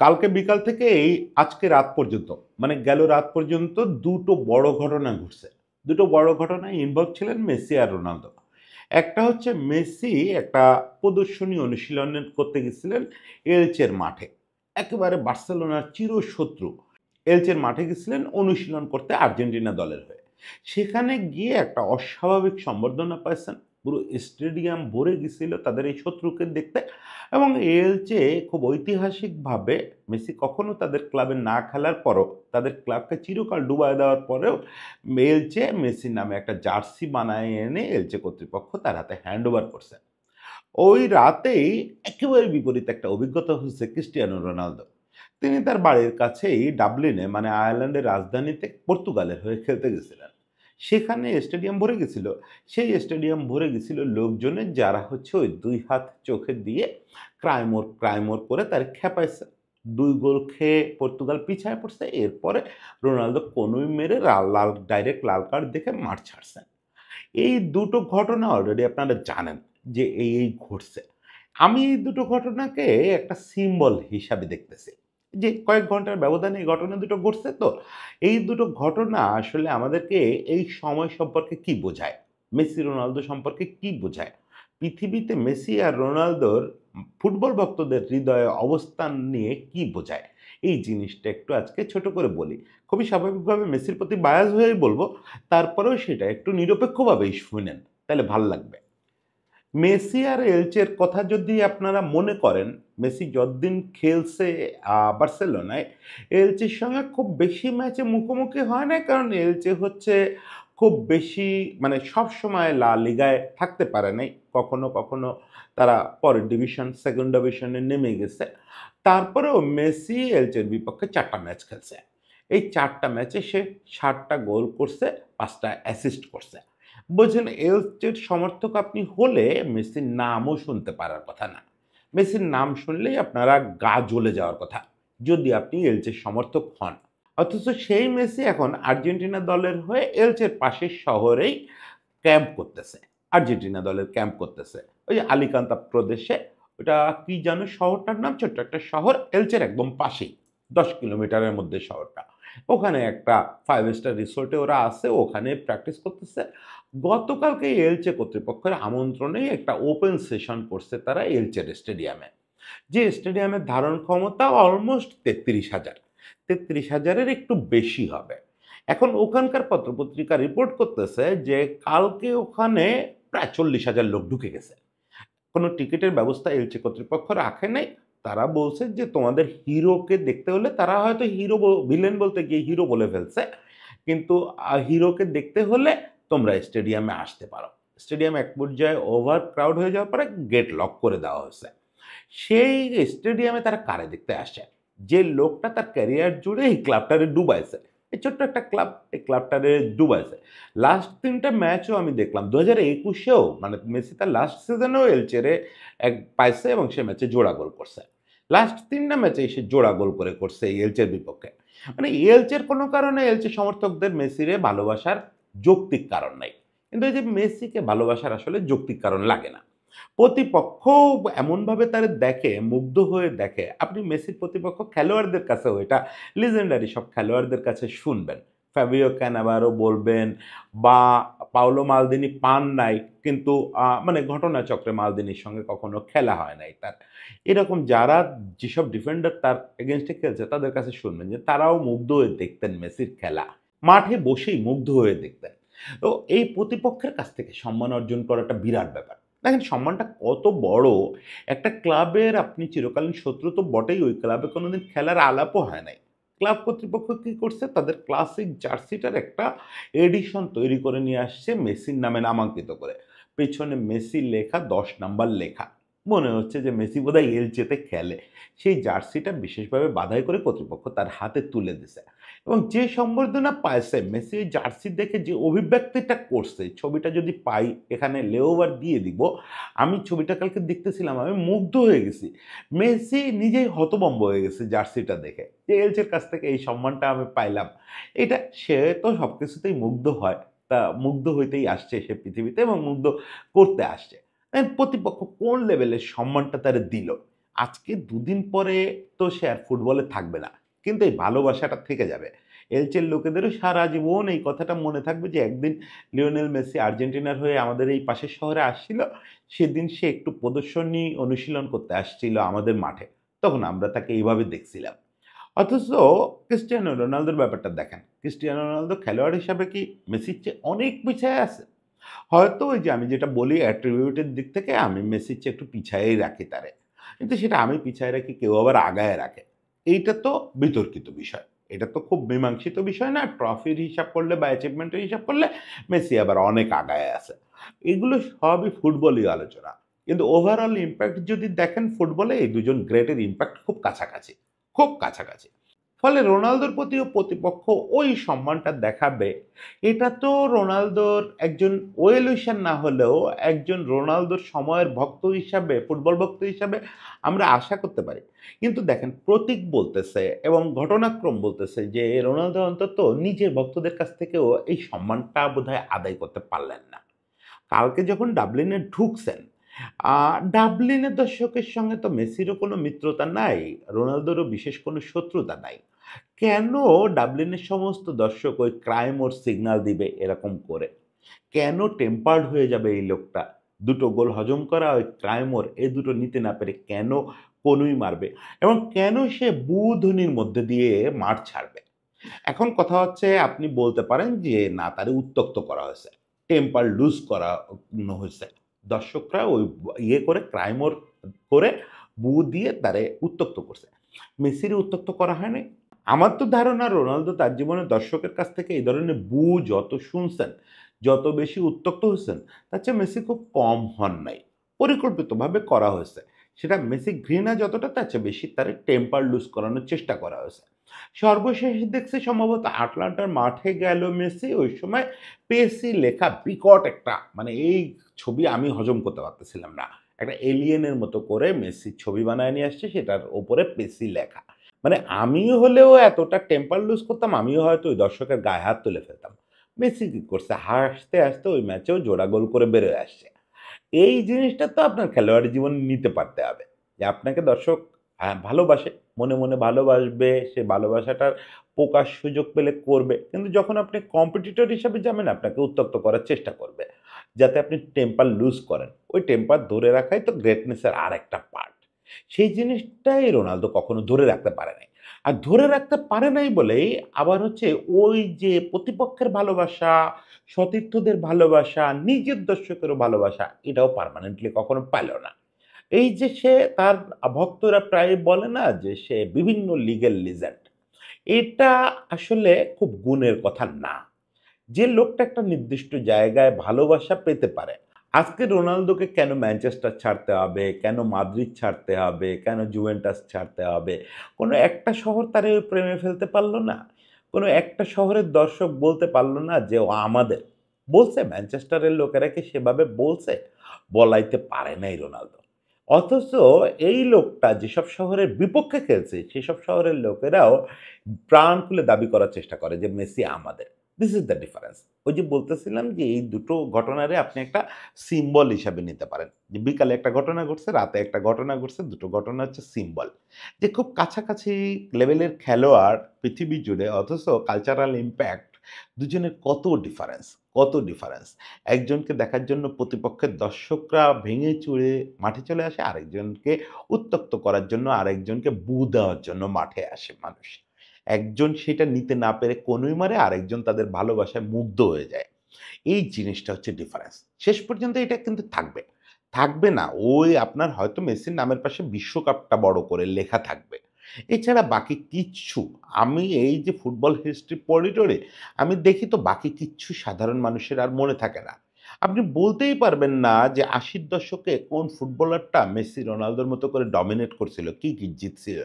কালকে বিকাল থেকে এই আজকে রাত পর্যন্ত মানে গেল রাত পর্যন্ত দুটো বড় ঘটনা ঘটছে। দুটো বড় ঘটনায় ইনভলভ ছিলেন মেসি আর রোনালদো। একটা হচ্ছে মেসি একটা প্রদর্শনী অনুশীলন করতে গেছিলেন এলচের মাঠে। একেবারে বার্সেলোনার চিরশত্রু এলচের মাঠে গেছিলেন অনুশীলন করতে আর্জেন্টিনা দলের হয়ে। সেখানে গিয়ে একটা অস্বাভাবিক সম্বর্ধনা পাইছেন। পুরো স্টেডিয়াম ভরে গেছিল তাদের এই শত্রুকে দেখতে। এবং এলচে খুব ঐতিহাসিকভাবে মেসি কখনো তাদের ক্লাবে না খেলার পরও তাদের ক্লাবকে চিরকাল ডুবায় দেওয়ার পরেও এলচে মেসির নামে একটা জার্সি বানায় এনে এলচে কর্তৃপক্ষ তার হাতে হ্যান্ড ওভার করছে। ওই রাতেই একেবারে বিপরীত একটা অভিজ্ঞতা হচ্ছে ক্রিস্টিয়ানো রোনালদো। তিনি তার বাড়ির কাছেই ডাবলিনে মানে আয়ারল্যান্ডের রাজধানীতে পর্তুগালের হয়ে খেলতে গেছিলেন। সেখানে স্টেডিয়াম ভরে গেছিল। সেই স্টেডিয়াম ভরে গেছিল লোকজনে যারা হচ্ছে ওই ২ হাত চোখে দিয়ে ক্রাইমোর, ক্রাইমোর করে তার খেপাইছে। ২ গোল খেয়ে পর্তুগাল পিছায় পড়ছে। এরপরে রোনালদো কনুই মেরে লাল ডাইরেক্ট লাল কার্ড দেখে মাঠ ছাড়ছেন। এই দুটো ঘটনা অলরেডি আপনারা জানেন যে এই ঘটছে। আমি এই দুটো ঘটনাকে একটা সিম্বল হিসাবে দেখতেছি। যে কয়েক ঘন্টার ব্যবধানে এই ঘটনা দুটো ঘটছে তো। এই দুটো ঘটনা আসলে আমাদেরকে এই সময় সম্পর্কে কি বোঝায়? মেসি রোনালদো সম্পর্কে কি বোঝায়? পৃথিবীতে মেসি আর রোনালদোর ফুটবল ভক্তদের হৃদয়ে অবস্থান নিয়ে কি বোঝায়? এই জিনিসটা একটু আজকে ছোট করে বলি। খুবই স্বাভাবিকভাবে মেসির প্রতি বায়াস হয়েই বলব। তারপরেও সেটা একটু নিরপেক্ষভাবেই শুনেন, তাহলে ভাল লাগবে। মেসি আর এলচের কথা যদি আপনারা মনে করেন, মেসি যতদিন খেলছে বার্সেলোনায়, এলচের সঙ্গে খুব বেশি ম্যাচে মুখোমুখি হয় নাই। কারণ এলচে হচ্ছে খুব বেশি মানে সবসময় লা লিগায় থাকতে পারে নাই। কখনো, কখনো তারা পরের ডিভিশন, 2nd ডিভিশনে নেমে গেছে। তারপরেও মেসি এলচের বিপক্ষে ৪ টা ম্যাচ খেলছে। এই ৪ টা ম্যাচে সে ৭ টা গোল করছে, ৫ টা অ্যাসিস্ট করছে। বোঝেন এলচের সমর্থক আপনি হলে মেসির নামও শুনতে পারার কথা না। মেসির নাম শুনলেই আপনারা গা জ্বলে যাওয়ার কথা, যদি আপনি এলচের সমর্থক হন। অথচ সেই মেসি এখন আর্জেন্টিনা দলের হয়ে এলচের পাশের শহরেই ক্যাম্প করতেছে। আর্জেন্টিনা দলের ক্যাম্প করতেছে। ওই যে আলিকান্তা প্রদেশে ওটা কি যেন শহরটার নাম? ছোট্ট একটা শহর এলচের একদম পাশেই। ১০ কিলোমিটারের মধ্যে শহরটা। ওখানে একটা 5 স্টার রিসোর্টে ওরা আছে, ওখানে প্র্যাকটিস করতেছে। গতকালকে এলচে কর্তৃপক্ষের আমন্ত্রণেই একটা ওপেন সেশন করছে তারা এলচের স্টেডিয়ামে। যে স্টেডিয়ামের ধারণ ক্ষমতা অলমোস্ট ৩৩,০০০। ৩৩,০০০ এর একটু বেশি হবে। এখন ওখানকার পত্রপত্রিকা রিপোর্ট করতেছে যে কালকে ওখানে প্রায় ৪০,০০০ লোক ঢুকে গেছে। কোনো টিকেটের ব্যবস্থা এলচে কর্তৃপক্ষ রাখে নাই। তারা বলছে যে তোমাদের হিরোকে দেখতে হলে তারা হয়তো হিরো ভিলেন বলতে গিয়ে হিরো বলে ফেলছে। কিন্তু হিরোকে দেখতে হলে তোমরা স্টেডিয়ামে আসতে পারো। স্টেডিয়াম এক পর্যায়ে ওভার ক্রাউড হয়ে যাওয়ার পরে গেট লক করে দেওয়া হয়েছে। সেই স্টেডিয়ামে তারা কারে দেখতে আসে? যে লোকটা তার ক্যারিয়ার জুড়ে এই ক্লাবটারে ডুবাইছে। এই ছোট্ট একটা ক্লাব, এই ক্লাবটারে ডুবাইছে। লাস্ট ৩ টা ম্যাচও আমি দেখলাম। ২০২১ এও মানে মেসি তার লাস্ট সিজনেও এলচেরে পাইছে এবং সে ম্যাচে জোড়া গোল করছে। লাস্ট ৩ টা ম্যাচেই সে জোড়া গোল করে করছে এই এলচের বিপক্ষে। মানে এলচের কোনো কারণে এলচে সমর্থকদের মেসিরে ভালোবাসার যৌক্তিক কারণ নাই। কিন্তু এই যে মেসিকে ভালোবাসার আসলে যৌক্তিক কারণ লাগে না। প্রতিপক্ষ এমনভাবে তারে দেখে, মুগ্ধ হয়ে দেখে। আপনি মেসির প্রতিপক্ষ খেলোয়াড়দের কাছেও এটা লিজেন্ডারি সব খেলোয়াড়দের কাছে শুনবেন। ফাবিও ক্যানাভারো বলবেন বা পাওলো মালদিনি পান নাই কিন্তু মানে ঘটনাচক্রে মালদিনির সঙ্গে কখনো খেলা হয় নাই তার। এরকম যারা যেসব ডিফেন্ডার তার এগেইনস্ট এ খেলছে তাদের কাছে শুনবেন যে তারাও মুগ্ধ হয়ে দেখতেন মেসির খেলা। মাঠে বসেই মুগ্ধ হয়ে দেখতেন। তো এই প্রতিপক্ষের কাছ থেকে সম্মান অর্জন করাটা বিরাট ব্যাপার। দেখেন সম্মানটা কত বড়। একটা ক্লাবের আপনি চিরকালীন শত্রু তো বটেই, ওই ক্লাবে কোনোদিন খেলার আলাপও হয় নাই। ক্লাব কর্তৃপক্ষ কি করছে? তাদের ক্লাসিক জার্সিটার একটা এডিশন তৈরি করে নিয়ে আসছে মেসির নামে নামাঙ্কিত করে। পেছনে মেসি লেখা ১০ নাম্বার লেখা। মনে হচ্ছে যে মেসি বোধহয় এলচেতে খেলে। সেই জার্সিটা বিশেষভাবে বাঁধাই করে কর্তৃপক্ষ তার হাতে তুলে দিছে। এবং যে সম্বর্ধনা পাইছে মেসি ওই জার্সি দেখে যে অভিব্যক্তিটা করছে, ছবিটা যদি পাই এখানে লেওভার দিয়ে দিব। আমি ছবিটা কালকে দেখতেছিলাম, আমি মুগ্ধ হয়ে গেছি। মেসি নিজেই হতভম্ব হয়ে গেছে জার্সিটা দেখে। যে এলচের কাছ থেকে এই সম্মানটা আমি পাইলাম। এটা সে তো সবকিছুতেই মুগ্ধ হয়। তা মুগ্ধ হইতেই আসছে সে পৃথিবীতে এবং মুগ্ধ করতে আসছে। প্রতিপক্ষ কোন লেভেলের সম্মানটা তারে দিল। আজকে দুদিন পরে তো সে আর ফুটবলে থাকবে না, কিন্তু এই ভালোবাসাটা থেকে যাবে। এলচের লোকেদেরও সারা জীবন এই কথাটা মনে থাকবে যে একদিন লিওনেল মেসি আর্জেন্টিনার হয়ে আমাদের এই পাশের শহরে আসছিল, সেদিন সে একটু প্রদর্শনী অনুশীলন করতে আসছিল আমাদের মাঠে, তখন আমরা তাকে এইভাবে দেখছিলাম। অথচ ক্রিস্টিয়ানো রোনালদোর ব্যাপারটা দেখেন, ক্রিস্টিয়ানো রোনালদো খেলোয়াড় হিসাবে কি মেসির চেয়ে অনেক পিছায় আছে? হয়তো ওই যে আমি যেটা বলি অ্যাট্রিবিউটের দিক থেকে আমি মেসির চেয়ে একটু পিছায়েই রাখি তারে। কিন্তু সেটা আমি পিছায় রাখি, কেউ আবার আগায় রাখে। এইটা তো বিতর্কিত বিষয়। এটা তো খুব মীমাংসিত বিষয় না। ট্রফির হিসাব করলে বা অ্যাচিভমেন্টের হিসাব করলে মেসি আবার অনেক আগায় আছে। এগুলো সবই ফুটবলীয় আলোচনা। কিন্তু ওভারঅল ইমপ্যাক্ট যদি দেখেন ফুটবলে এই দুজন গ্রেটের ইমপ্যাক্ট খুব কাছাকাছি। খুব কাছাকাছি। ফলে রোনালদোর প্রতিও প্রতিপক্ষ ওই সম্মানটা দেখাবে। এটা তো রোনালদোর একজন ওয়েল উইশার না হলেও একজন রোনালদোর সময়ের ভক্ত হিসাবে, ফুটবল ভক্ত হিসাবে আমরা আশা করতে পারি। কিন্তু দেখেন প্রতীক বলতেছে এবং ঘটনাক্রম বলতেছে যে রোনালদো অন্তত নিজের ভক্তদের কাছ থেকেও এই সম্মানটা বোধহয় আদায় করতে পারলেন না। কালকে যখন ডাবলিনে ঢুকছেন, ডাবলিনের দর্শকের সঙ্গে তো মেসিরও কোনো মিত্রতা নাই, রোনালদোরও বিশেষ কোনো শত্রুতা নাই। কেন ডাবলিনের সমস্ত দর্শক ওই ক্রাইম ওর সিগন্যাল দিবে এরকম করে? কেন টেম্পার্ড হয়ে যাবে এই লোকটা? দুটো গোল হজম করা ওই ক্রাইম ওর এ দুটো নিতে না পেরে কেন কনুই মারবে? এবং কেন সে বুধ্বনির মধ্যে দিয়ে মাঠ ছাড়বে? এখন কথা হচ্ছে আপনি বলতে পারেন যে না তারে উত্ত্যক্ত করা হয়েছে, টেম্পার লুজ হয়েছে। দর্শকরা ওই ইয়ে করে ক্রাইমর করে বু দিয়ে তারে উত্ত্যক্ত করছে। মেসির উত্ত্যক্ত করা হয়নি। আমার তো ধারণা রোনালদো তার জীবনে দর্শকের কাছ থেকে এই ধরনের বু যত শুনছেন, যত বেশি উত্ত্যক্ত হয়েছেন, তার চেয়ে মেসি খুব কম হন নাই। পরিকল্পিতভাবে করা হয়েছে। সেটা মেসি ঘৃণা যতটা তার চেয়ে বেশি তার টেম্পার লুজ করানোর চেষ্টা করা হয়েছে। সর্বশেষ দেখছি সম্ভবত আটলান্টার মাঠে গেল মেসি, ওই সময় পেসি লেখা বিকট একটা মানে এই ছবি আমি হজম করতে পারতেছিলাম না। একটা এলিয়েনের মতো করে মেসির ছবি বানায় নিয়ে আসছে, সেটার ওপরে পেসি লেখা। মানে আমিও হলেও এতটা টেম্পার লুজ করতাম, আমিও হয়তো ওই দর্শকের গায়ে হাত তুলে ফেলতাম। মেসি কি করছে? হাসতে, হাসতে ওই ম্যাচেও জোড়া গোল করে বেরোয় আসছে। এই জিনিসটা তো আপনার খেলোয়াড়ি জীবনে নিতে পারতে হবে। যে আপনাকে দর্শক ভালোবাসে, মনে, মনে ভালোবাসবে, সে ভালোবাসাটার প্রকাশ সুযোগ পেলে করবে। কিন্তু যখন আপনি কম্পিটিটর হিসাবে যাবেন আপনাকে উত্ত্যক্ত করার চেষ্টা করবে। যাতে আপনি টেম্পার লুজ করেন। ওই টেম্পার ধরে রাখাই তো গ্রেটনেসের আরেকটা পার্ট। সেই জিনিসটাই রোনালদো কখনো ধরে রাখতে পারে নাই। আর ধরে রাখতে পারে নাই বলেই আবার হচ্ছে ওই যে প্রতিপক্ষের ভালোবাসা, সতীর্থদের ভালোবাসা, নিজের দর্শকেরও ভালোবাসা এটাও পার্মানেন্টলি কখনো পাইল না। এই যে সে তার ভক্তরা প্রায় বলে না যে সে বিভিন্ন লিগের লিজেন্ড। এটা আসলে খুব গুণের কথা না। যে লোকটা একটা নির্দিষ্ট জায়গায় ভালোবাসা পেতে পারে। আজকে রোনালদোকে কেন ম্যানচেস্টার ছাড়তে হবে, কেন মাদ্রিদ ছাড়তে হবে, কেন জুভেন্টাস ছাড়তে হবে? কোনো একটা শহর তারে ওই প্রেমে ফেলতে পারল না? কোনো একটা শহরের দর্শক বলতে পারল না যে ও আমাদের? বলছে? ম্যানচেস্টারের লোকেরা কি সেভাবে বলছে? বলাইতে পারে নাই রোনালদো। অথচ এই লোকটা যেসব শহরের বিপক্ষে খেলছে, সেসব শহরের লোকেরাও প্রাণ খুলে দাবি করার চেষ্টা করে যে মেসি আমাদের। This is the difference. ওই যে বলতেছিলাম যে এই দুটো ঘটনারে আপনি একটা সিম্বল হিসাবে নিতে পারেন। যে বিকালে একটা ঘটনা ঘটছে, রাতে একটা ঘটনা ঘটছে, দুটো ঘটনা হচ্ছে সিম্বল। যে খুব কাছাকাছি লেভেলের খেলোয়াড় পৃথিবী জুড়ে, অথচ কালচারাল ইমপ্যাক্ট দুজনের কত ডিফারেন্স, কত ডিফারেন্স। একজনকে দেখার জন্য প্রতিপক্ষের দর্শকরা ভেঙে চুরে মাঠে চলে আসে, আরেকজনকে উত্ত্যক্ত করার জন্য, আরেকজনকে বু দেওয়ার জন্য মাঠে আসে মানুষ। একজন সেটা নিতে না পেরে কনুই মারে, আরেকজন তাদের ভালোবাসায় মুগ্ধ হয়ে যায়। এই জিনিসটা হচ্ছে ডিফারেন্স। শেষ পর্যন্ত এটা কিন্তু থাকবে। থাকবে না, ওই আপনার হয়তো মেসির নামের পাশে বিশ্বকাপটা বড় করে লেখা থাকবে। এছাড়া বাকি কিচ্ছু আমি এই যে ফুটবল হিস্ট্রি পড়ি টড়ি, আমি দেখি তো বাকি কিচ্ছু সাধারণ মানুষের আর মনে থাকে না। আপনি বলতেই পারবেন না যে ৮০ র দশকে কোন ফুটবলারটা মেসি, রোনালদোর মতো করে ডমিনেট করছিল, কি জিতছিল।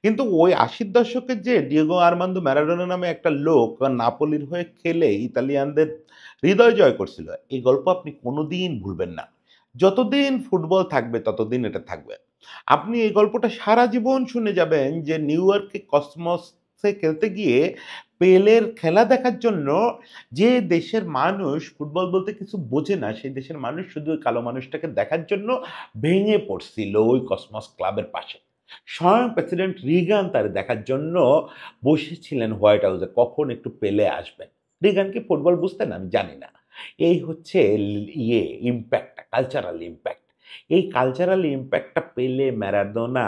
কিন্তু ওই ৮০ র দশকের যে ডিয়েগো আর্মান্দো ম্যারাডোনা নামে একটা লোক নাপোলির হয়ে খেলে ইতালিয়ানদের হৃদয় জয় করছিল, এই গল্প আপনি কোনোদিন ভুলবেন না। যতদিন ফুটবল থাকবে ততদিন এটা থাকবে। আপনি এই গল্পটা সারা জীবন শুনে যাবেন যে নিউ ইয়র্কে কসমসে খেলতে গিয়ে পেলের খেলা দেখার জন্য যে দেশের মানুষ ফুটবল বলতে কিছু বোঝে না, সেই দেশের মানুষ শুধু ওই কালো মানুষটাকে দেখার জন্য ভেঙে পড়ছিল ওই কসমস ক্লাবের পাশে। স্বয়ং প্রেসিডেন্ট রিগান তার দেখার জন্য বসেছিলেন হোয়াইট হাউসে, কখন একটু পেলে আসবেন। রিগান কি ফুটবল বুঝতেন? আমি জানি না। এই হচ্ছে ইম্প্যাক্টটা, কালচারাল ইম্প্যাক্ট। এই কালচারাল ইম্প্যাক্টটা পেলে, ম্যারাডোনা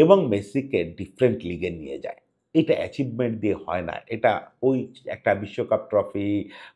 এবং মেসিকে ডিফারেন্ট লিগে নিয়ে যায়। এটা অ্যাচিভমেন্ট দিয়ে হয় না। এটা ওই একটা বিশ্বকাপ ট্রফি,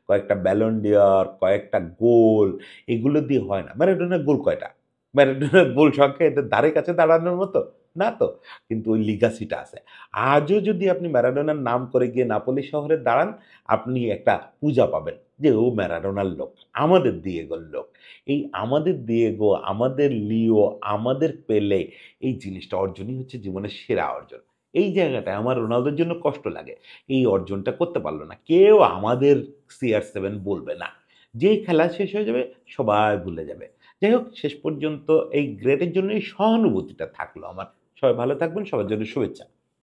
কয়েকটা ব্যালন ডি'র, কয়েকটা গোল, এগুলো দিয়ে হয় না। ম্যারাডোনার গোল কয়টা? ম্যারাডোনার গোল সংখ্যা এদের ধারে কাছে দাঁড়ানোর মতো? না তো। কিন্তু ওই লিগ্যাসিটা আছে। আজও যদি আপনি ম্যারাডোনার নাম করে গিয়ে নাপোলি শহরে দাঁড়ান, আপনি একটা পূজা পাবেন যে ও ম্যারাডোনার লোক, আমাদের দিয়েগোর লোক। এই আমাদের দিয়েগো, আমাদের লিও, আমাদের পেলে, এই জিনিসটা অর্জনই হচ্ছে জীবনের সেরা অর্জন। এই জায়গাটায় আমার রোনালদোর জন্য কষ্ট লাগে। এই অর্জনটা করতে পারল না। কেউ আমাদের CR7 বলবে না। যেই খেলা শেষ হয়ে যাবে সবাই ভুলে যাবে। যাই হোক, শেষ পর্যন্ত এই গ্রেটের জন্যই সহানুভূতিটা থাকলো আমার। সবাই ভালো থাকবেন, সবার জন্য শুভেচ্ছা।